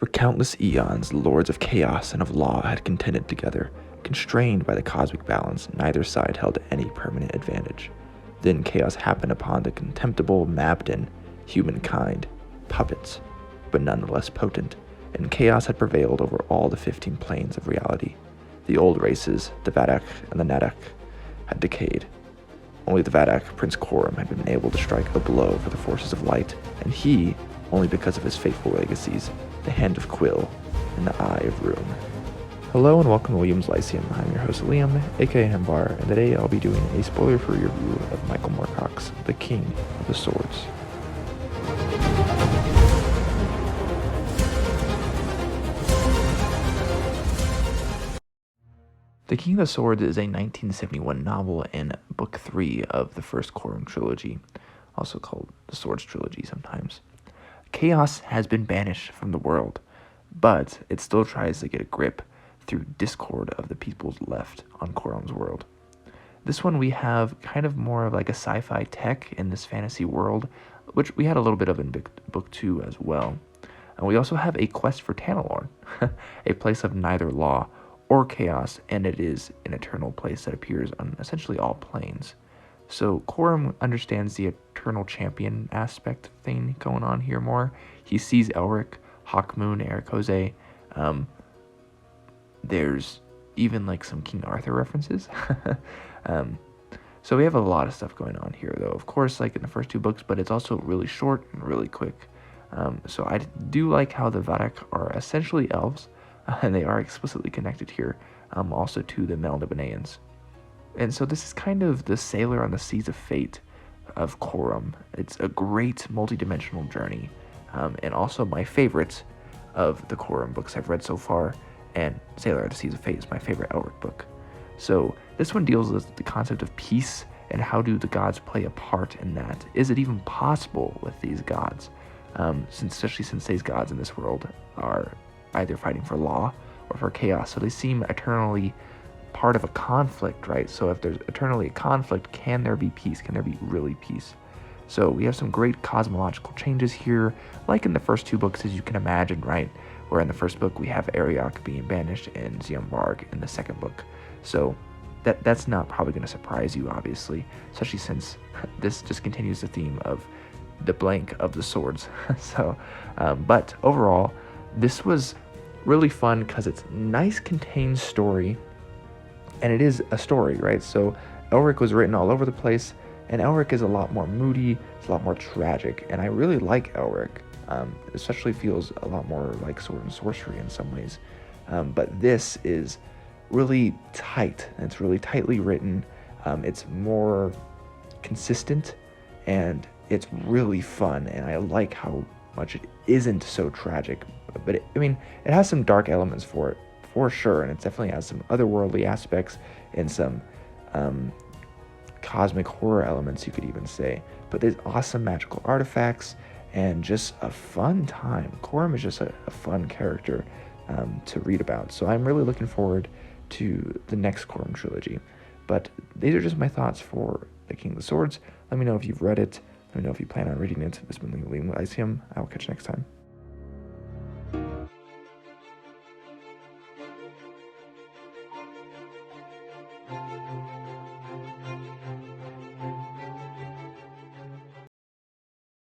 For countless eons, the lords of chaos and of law had contended together. Constrained by the cosmic balance, neither side held any permanent advantage. Then chaos happened upon the contemptible Mabden, humankind, puppets, but nonetheless potent, and chaos had prevailed over all the 15 planes of reality. The old races, the Vadak and the Nadak, had decayed. Only the Vadak, Prince Corum, had been able to strike a blow for the forces of light, and he, only because of his fateful legacies, the Hand of Quill and the Eye of Ruin. Hello and welcome to Williams Lyceum. I'm your host Liam, aka Hembar, and today I'll be doing a spoiler-free review of Michael Moorcock's The King of the Swords. The King of the Swords is a 1971 novel and book 3 of the first Corum trilogy, also called the Swords trilogy sometimes. Chaos has been banished from the world, but it still tries to get a grip through discord of the peoples left on Corum's world. This one we have kind of more of like a sci-fi tech in this fantasy world, which we had a little bit of in book 2 as well. And we also have a quest for Tanalorn, a place of neither law or chaos, and it is an eternal place that appears on essentially all planes. So Corum understands the eternal champion aspect thing going on here more. He sees Elric, Hawkmoon, Erikoze. There's even like some King Arthur references. So we have a lot of stuff going on here, though. Of course, like in the first 2 books, but it's also really short and really quick. So I do like how the Vadak are essentially elves, and they are explicitly connected here, also to the Melniboneans. And so this is kind of the sailor on the seas of fate of Corum. It's a great multi-dimensional journey, and also my favorite of the Corum books I've read so far, and Sailor on the Seas of Fate is my favorite Elric book. So this one deals with the concept of peace and how do the gods play a part in that. Is it even possible with these gods? Especially since these gods in this world are either fighting for law or for chaos, so they seem eternally part of a conflict, right? So if there's eternally a conflict, can there be peace? Can there be really peace? So we have some great cosmological changes here, like in the first 2 books, as you can imagine, right? Where in the first book we have Ariok being banished and Ziumvarg in the second book. So that's not probably going to surprise you, obviously, especially since this just continues the theme of the blank of the swords. But overall, this was really fun because it's nice, contained story. And it is a story, right? So Elric was written all over the place, and Elric is a lot more moody, it's a lot more tragic, and I really like Elric. Especially feels a lot more like sword and sorcery in some ways. But this is really tight, and it's really tightly written. It's more consistent, and it's really fun, and I like how much it isn't so tragic. But it has some dark elements for it, for sure, and it definitely has some otherworldly aspects and some cosmic horror elements, you could even say. But there's awesome magical artifacts and just a fun time. Corum is just a fun character to read about. So I'm really looking forward to the next Corum trilogy. But these are just my thoughts for The King of the Swords. Let me know if you've read it. Let me know if you plan on reading it. This has been William Lyceum. I will catch you next time.